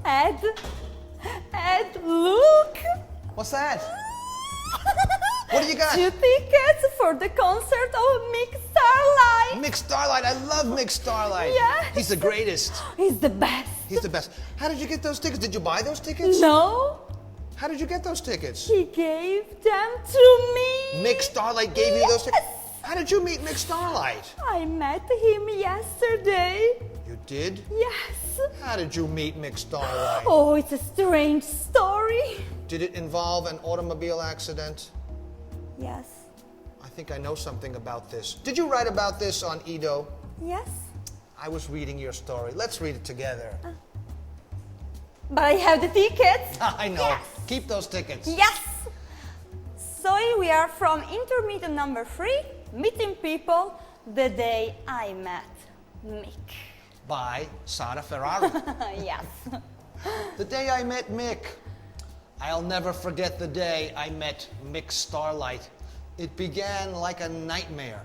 Ed, look! What's that? What do you got? 2 tickets for the concert of Mick Starlight. Mick Starlight. I love Mick Starlight. Yes. He's the greatest. He's the best. He's the best. How did you get those tickets? Did you buy those tickets? No, How did you get those tickets? he gave them to me. Mick Starlight gave you those tickets? Yes. How did you meet Mick Starlight? I met him yesterday. You did? Yes. How did you meet Mick Starlight? Oh, it's a strange story. Did it involve an automobile accident? Yes. I think I know something about this. Did you write about this on Edo? Yes. I was reading your story. Let's read it together. But I have the tickets. I know. Yes. Keep those tickets. Yes. So we are from Intermedio number 3, meeting people the day I met Mick. By Sara Ferrari. Yes. The day I met Mick. I'll never forget the day I met Mick Starlight. It began like a nightmare.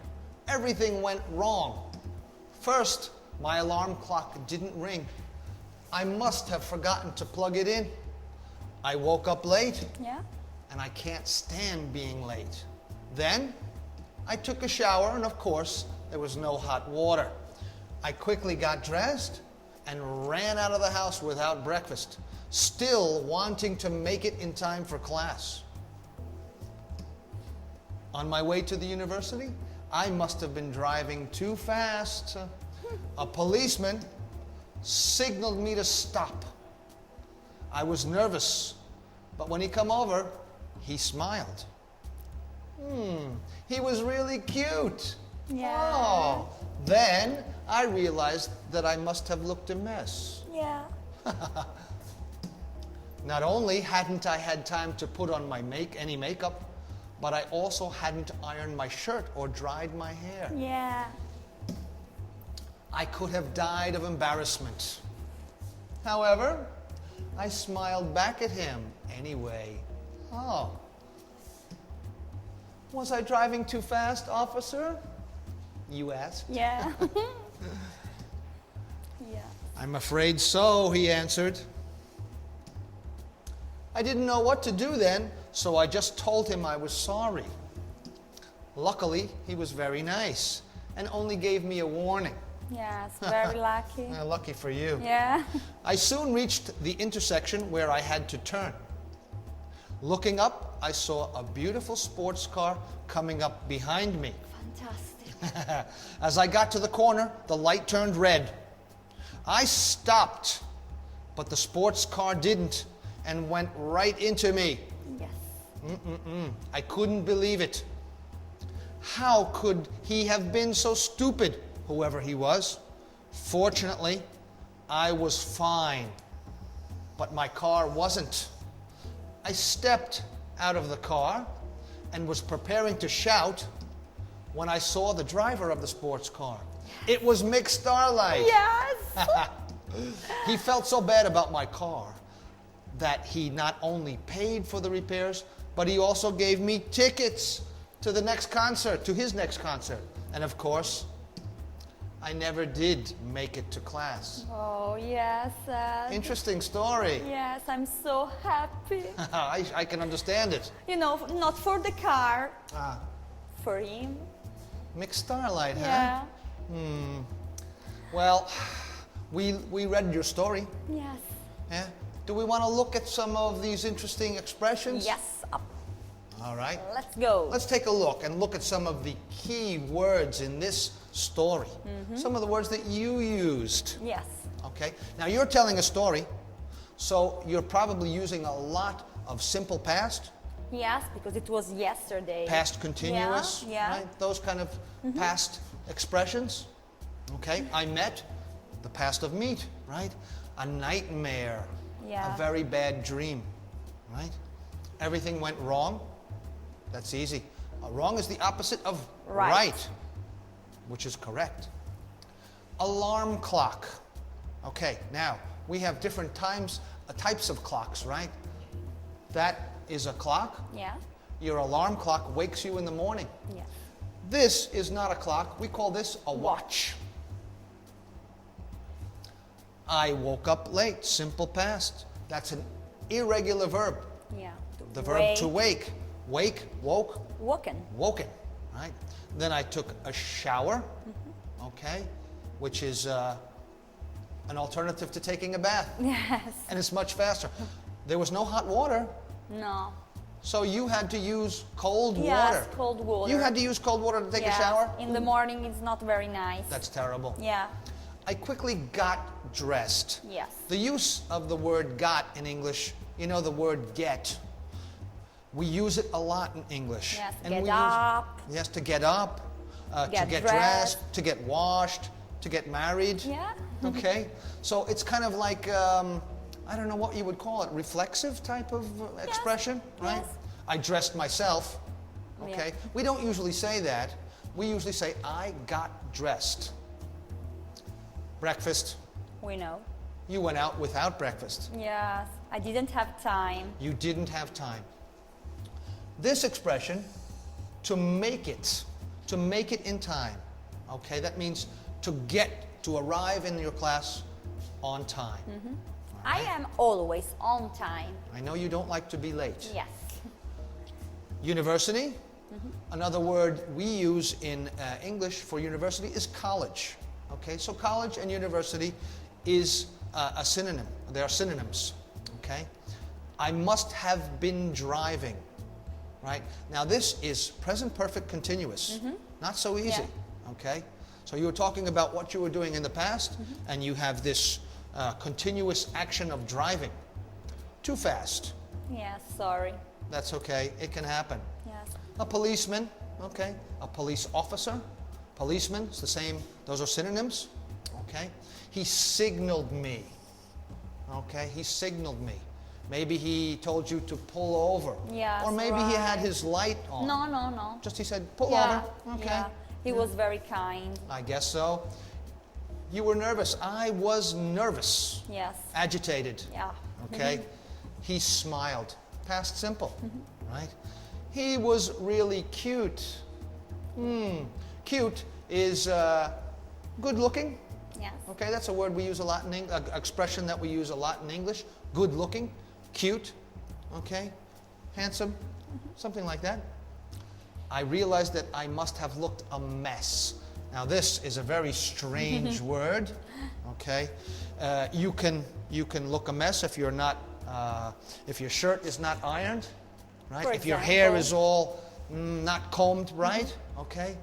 Everything went wrong. First, my alarm clock didn't ring. I must have forgotten to plug it in. I woke up late, Yeah. and I can't stand being late. Then, I took a shower, and of course, there was no hot water. I quickly got dressed and ran out of the house without breakfast, still wanting to make it in time for class. On my way to the university, I must have been driving too fast. A policeman signaled me to stop. I was nervous, but when he come over, he smiled. He was really cute. Yeah. Oh, then I realized that I must have looked a mess. Yeah. Not only hadn't I had time to put on any makeup, but I also hadn't ironed my shirt or dried my hair. Yeah. I could have died of embarrassment. However, I smiled back at him anyway. Oh. Was I driving too fast, officer? You asked. Yeah. Yeah. I'm afraid so, he answered. I didn't know what to do then, so I just told him I was sorry. Luckily, he was very nice and only gave me a warning. Yes, very lucky. Lucky for you. Yeah. I soon reached the intersection where I had to turn. Looking up, I saw a beautiful sports car coming up behind me. Fantastic. As I got to the corner, the light turned red. I stopped, but the sports car didn't and went right into me. Yes. I couldn't believe it. How could he have been so stupid, whoever he was? Fortunately, I was fine, but my car wasn't. I stepped out of the car and was preparing to shout when I saw the driver of the sports car. It was Mick Starlight. Yes. He felt so bad about my car that he not only paid for the repairs, but he also gave me tickets to the next concert, to his next concert. And of course, I never did make it to class. Oh, yes. Interesting story. Yes, I'm so happy. I can understand it. You know, not for the car, Ah, for him. Mick Starlight, huh? Yeah. Well, we read your story. Yes. Yeah? Do we want to look at some of these interesting expressions? Yes. Up. All right. Let's go. Let's take a look and look at some of the key words in this story. Some of the words that you used. Yes. Okay. Now you're telling a story, so you're probably using a lot of simple past, Yes, because it was yesterday. past continuous, Yeah. right? Those kind of past expressions. Okay. I met, the past of meet, right? A nightmare, Yeah. a very bad dream, right? Everything went wrong. That's easy. Wrong is the opposite of right, which is correct. Alarm clock. Okay, now we have different types of clocks, right? That is a clock. Yeah. Your alarm clock wakes you in the morning. Yes. This is not a clock. We call this a watch. I woke up late, simple past. That's an irregular verb. Yeah. The verb to wake. Wake, woke, Woken. woken, right? Then I took a shower, okay, which is an alternative to taking a bath. Yes. And it's much faster. There was no hot water, No. so you had to use cold Yes, water. cold water. You had to use cold water to take Yes. a shower? In the morning, it's not very nice. That's terrible. Yeah. I quickly got dressed. Yes. The use of the word got in English, you know the word get. We use it a lot in English. Yes, And get we up. Yes, to get up, to Get get dressed. dressed, to get washed, to get married. Yeah. Okay? So it's kind of like, I don't know what you would call it, reflexive type of expression, right? Yes. I dressed myself. Okay? Yeah. We don't usually say that. We usually say, I got dressed. Breakfast. We know. You went out without breakfast. Yes. I didn't have time. You didn't have time. This expression, to make it in time, okay, that means to arrive in your class on time. I am always on time. I know you don't like to be late. Yes. University, another word we use in English for university is college. Okay, so college and university is a synonym. They are synonyms. Okay, I must have been driving. Right? Now this is present perfect continuous. Not so easy. Yeah. Okay? So you were talking about what you were doing in the past, and you have this continuous action of driving. Too fast. Yes, sorry. That's okay. It can happen. Yes. A policeman, okay? A police officer. Policeman, it's the same. Those are synonyms. Okay? He signaled me. Okay? He signaled me. Maybe he told you to pull over. Yes, or maybe he had right. his light on. No, no, no. Just he said, pull Yeah. over. Okay. Yeah. He was very kind. I guess so. You were nervous. I was nervous. Yes. Agitated. Yeah. Okay. He smiled. Past simple. Right? He was really cute. Cute is good looking. Yes. Okay, that's a word we use a lot in English, expression that we use a lot in English. Good looking, cute, okay, handsome, something like that. I realized that I must have looked a mess. Now this is a very strange word, okay. You can look a mess if you're not, if your shirt is not ironed, right? For If your hair example. is all not combed right, okay.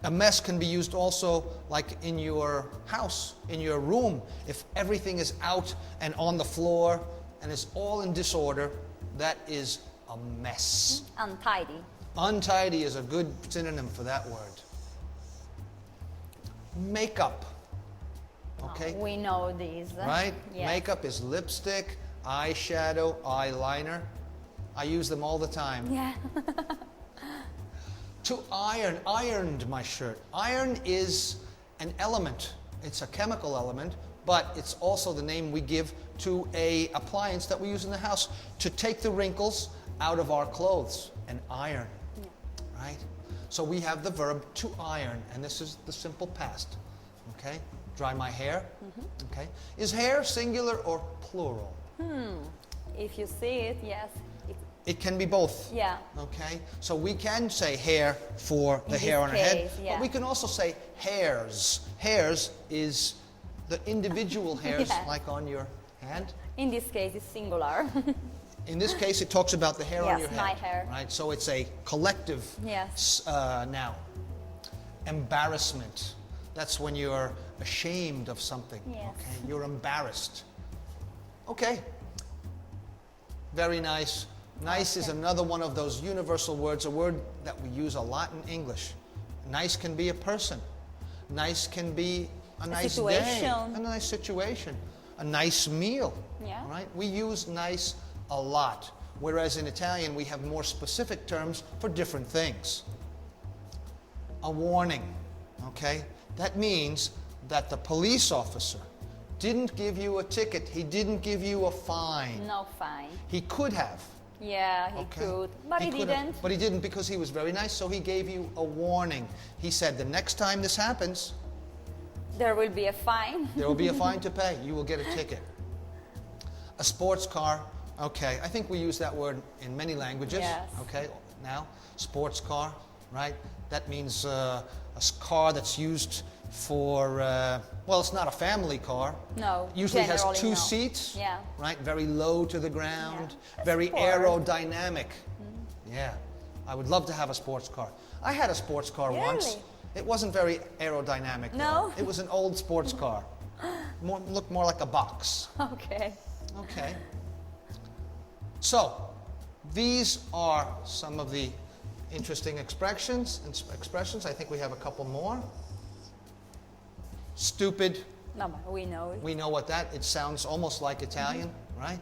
A mess can be used also like in your house, in your room. If everything is out and on the floor and it's all in disorder, that is a mess. Untidy. Untidy is a good synonym for that word. Makeup. Okay? We know these. Right? Yes. Makeup is lipstick, eyeshadow, eyeliner. I use them all the time. Yeah. To iron, ironed my shirt. Iron is an element. It's a chemical element, but it's also the name we give to a appliance that we use in the house to take the wrinkles out of our clothes. An iron, right? So we have the verb to iron, and this is the simple past. Okay? Dry my hair. Okay? Is hair singular or plural? If you see it, yes. It can be both. Yeah. Okay? So we can say hair for the In hair this on our head, case, yeah. but we can also say hairs. Hairs is the individual hairs Yeah. like on your hand. In this case, it's singular. In this case, it talks about the hair on Yes, your head. my hair. Right? So it's a collective Yes. noun. Embarrassment. That's when you're ashamed of something. Yes. Okay? You're embarrassed. Okay. Very nice. Nice is another one of those universal words, a word that we use a lot in English. Nice can be a person. Nice can be a nice day, situation. a nice situation, a nice meal. Yeah. Right? We use nice a lot, whereas in Italian we have more specific terms for different things. A warning, okay? That means that the police officer didn't give you a ticket. He didn't give you a fine. No fine. He could have. Yeah, he Okay. could. But he could have, didn't. but he didn't because he was very nice, so he gave you a warning. He said, the next time this happens, There will be a fine. There will be a fine to pay. You will get a ticket. A sports car. Okay, I think we use that word in many languages. Yes. Okay, now, sports car, right? That means car that's used for, well, it's not a family car. No, Usually has generally two no. seats, Yeah. right? Very low to the ground, Yeah. very Sport. aerodynamic. Yeah, I would love to have a sports car. I had a sports car once. Really? It wasn't very aerodynamic. No? Though. It was an old sports car. Looked more like a box. Okay. Okay. So, these are some of the interesting expressions. I think we have a couple more. Stupid. No, but we know it. We know what that. It sounds almost like Italian, right?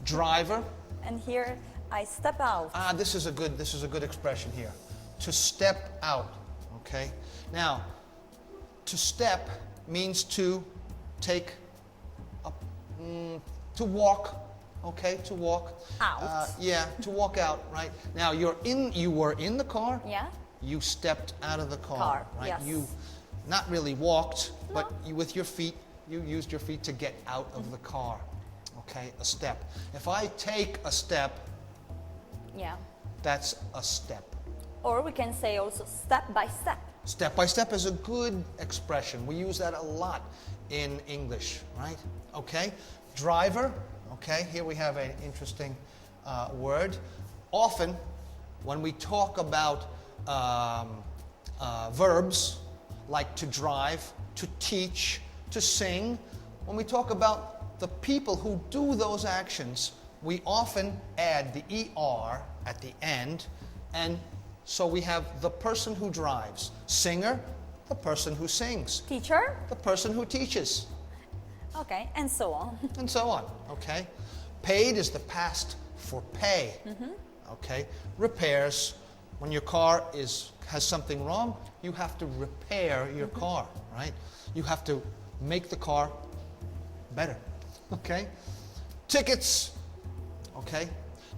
Driver. And here I step out. This is a good expression here. To step out. Okay. Now, to step means to take to walk. Okay, to walk Out. Yeah, to walk out. Right now, you were in the car. Yeah. You stepped out of the car. Right. Yes. You not really walked, but you, with your feet, you used your feet to get out of the car. Okay, a step. If I take a step, Yeah. that's a step. Or we can say also step by step. Step by step is a good expression. We use that a lot in English, right? Okay. Driver. Okay. Here we have an interesting word. Often, when we talk about verbs like to drive, to teach, to sing, when we talk about the people who do those actions, we often add the ER at the end, and so we have the person who drives. Singer, the person who sings. Teacher. The person who teaches. Okay, and so on. And so on, okay? Paid is the past for pay, okay? Repairs, when your car has something wrong, you have to repair your car, right? You have to make the car better, okay? Tickets, okay?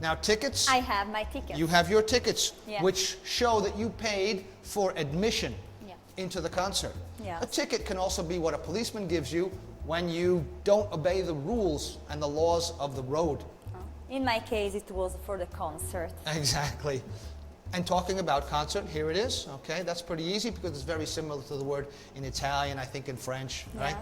Now tickets, I have my ticket. you have your tickets, Yeah. which show that you paid for admission Yeah. into the concert. Yes. A ticket can also be what a policeman gives you when you don't obey the rules and the laws of the road. In my case, it was for the concert. Exactly. And talking about concert, here it is. Okay, that's pretty easy because it's very similar to the word in Italian, I think in French, right?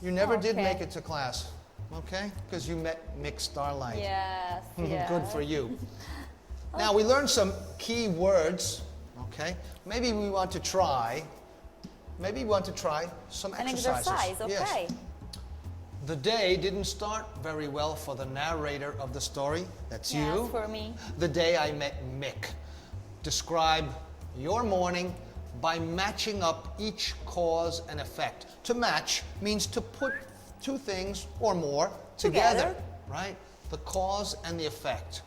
You never did Okay. make it to class, okay? Because you met Mick Starlight. Yes. yes. Good for you. Now we learned some key words, okay? Maybe we want to try some An exercises. exercise, okay. Yes. The day didn't start very well for the narrator of the story. That's Yes, you. for me. The day I met Mick. Describe your morning by matching up each cause and effect. To match means to put two things or more together, right? The cause and the effect.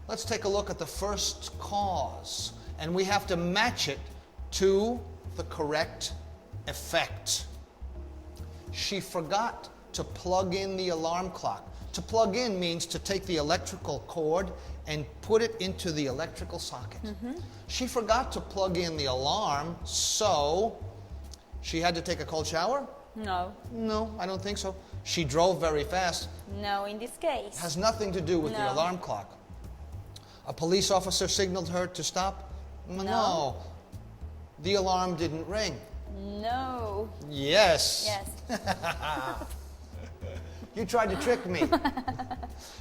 Let's take a look at the first cause, and we have to match it to the correct effect. She forgot to plug in the alarm clock. To plug in means to take the electrical cord and put it into the electrical socket. She forgot to plug in the alarm, so she had to take a cold shower? No. No, I don't think so. She drove very fast. No, in this case. Has nothing to do with the No. alarm clock. A police officer signaled her to stop? No. The alarm didn't ring. No. Yes. Yes. You tried to trick me.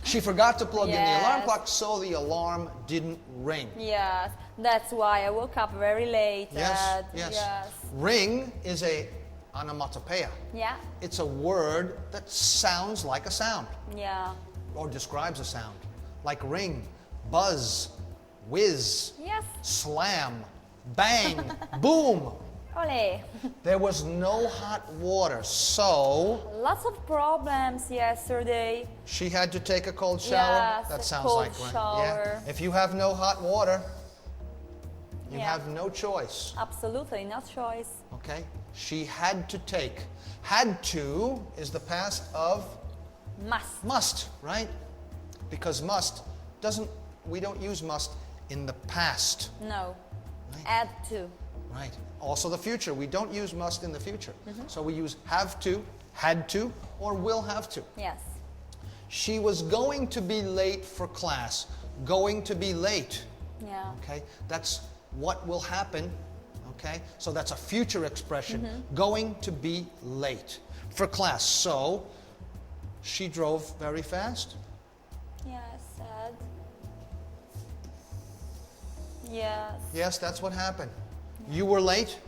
She forgot to plug in the alarm Yes. clock, so the alarm didn't ring. Yes. That's why I woke up very late. Yes, yes. Yes. Ring is a onomatopoeia. Yeah. It's a word that sounds like a sound Yeah. or describes a sound. Like ring, buzz, whiz, Yes. slam, bang, boom. Ole. There was no hot water, so Lots of problems yesterday. she had to take a cold shower. Yes, That a sounds cold like right. shower. Yeah. If you have no hot water, you Yeah. have no choice. Absolutely, no choice. Okay? She had to take. Had to is the past of Must. must, right? Because we don't use must in the past, No. Right. Add to. Right. Also the future. We don't use must in the future. So we use have to, had to, or will have to. Yes. She was going to be late for class. Going to be late. Yeah. Okay? That's what will happen. Okay? So that's a future expression. Going to be late for class. So she drove very fast. Yes, sad. Yes. Yes, that's what happened. You were late.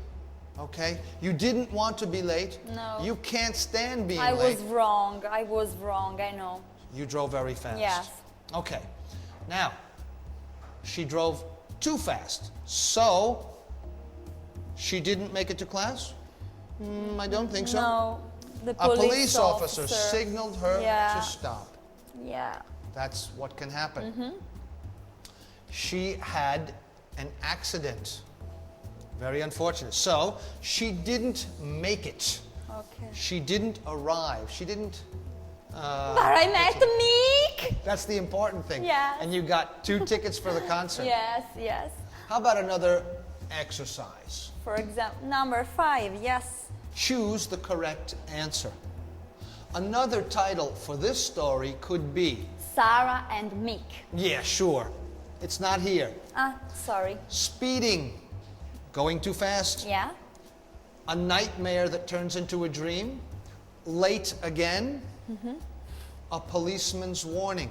Okay? You didn't want to be late. No. You can't stand being I late. was wrong. I was wrong. I know. You drove very fast. Yes. Okay. Now, she drove too fast. So, she didn't make it to class? I don't think so. No. The A police officer signaled her Yeah. to stop. Yeah. That's what can happen. She had an accident. Very unfortunate. So, she didn't make it. Okay. She didn't arrive. She didn't... But I met Mick. That's the important thing. Yes. And you got 2 tickets for the concert. Yes, yes. How about another exercise? For example, number 5, yes. Choose the correct answer. Another title for this story could be, Sarah and Mick. yeah, sure. It's not here. Sorry. Speeding. Going too fast. Yeah. A nightmare that turns into a dream. Late again. A policeman's warning.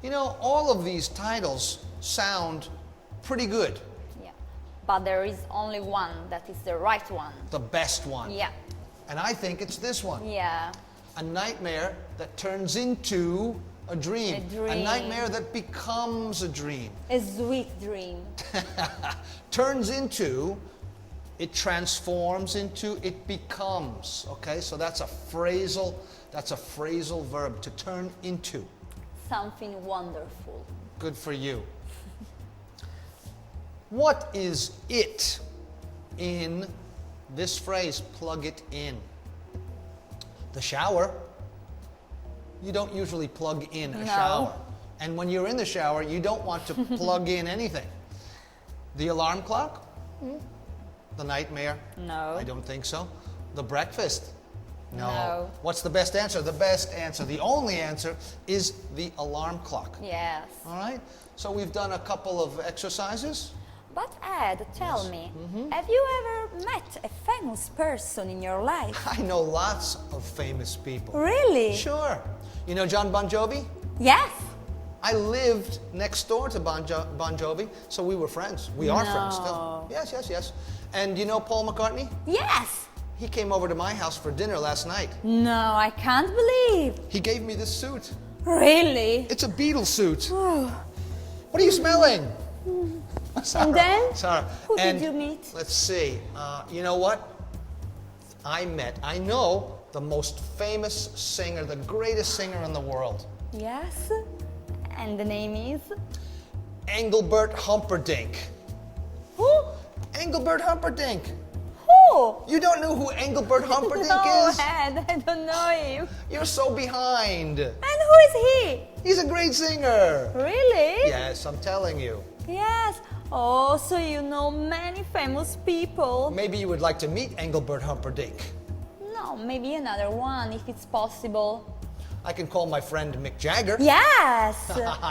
You know, all of these titles sound pretty good. Yeah. But there is only one that is the right one. The best one. Yeah. And I think it's this one. Yeah. A nightmare that turns into a dream. A dream. A nightmare that becomes a dream. A sweet dream. Turns into, it transforms into, it becomes. Okay, so that's a phrasal verb, to turn into. Something wonderful. Good for you. What is it in this phrase, plug it in? The shower. You don't usually plug in a No. shower. And when you're in the shower, you don't want to plug in anything. The alarm clock? The nightmare? No. I don't think so. The breakfast? No. What's the best answer? The best answer, the only answer, is the alarm clock. Yes. All right? So we've done a couple of exercises. But Ed, tell me, have you ever met a famous person in your life? I know lots of famous people. Really? Sure. You know John Bon Jovi? Yes. I lived next door to Bon Jovi, so we were friends. We are friends No. still. Yes, yes, yes. And you know Paul McCartney? Yes. He came over to my house for dinner last night. No, I can't believe. He gave me this suit. Really? It's a Beatles suit. What are you smelling? Sarah, And then? Sarah. Who And did you meet? Let's see. You know what? I know the most famous singer, the greatest singer in the world. Yes. And the name is? Engelbert Humperdinck. Who? Engelbert Humperdinck. Who? You don't know who Engelbert Humperdinck No, is? Ed, I don't know him. You're so behind. And who is he? He's a great singer. Really? Yes, I'm telling you. Yes. Oh, so you know many famous people. Maybe you would like to meet Engelbert Humperdinck. No, maybe another one if it's possible. I can call my friend Mick Jagger. Yes.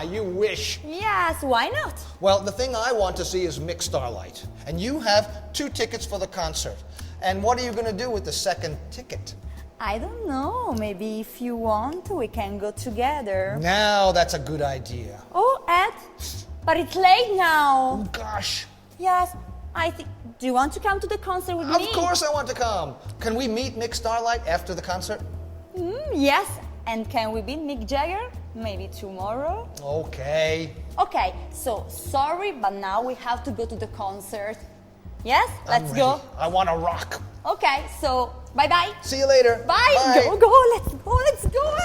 You wish. Yes, why not? Well, the thing I want to see is Mick Starlight. And you have 2 tickets for the concert. And what are you going to do with the second ticket? I don't know. Maybe if you want, we can go together. Now that's a good idea. Oh, Ed, but it's late now. Oh, gosh. Yes, I think. Do you want to come to the concert with me? Of course I want to come. Can we meet Mick Starlight after the concert? Yes. And can we beat Mick Jagger? Maybe tomorrow? Okay. Okay, so sorry, but now we have to go to the concert. Yes? I'm Let's ready. go. I want to rock. Okay, so bye-bye. See you later. Bye. Bye. Go, let's go, let's go.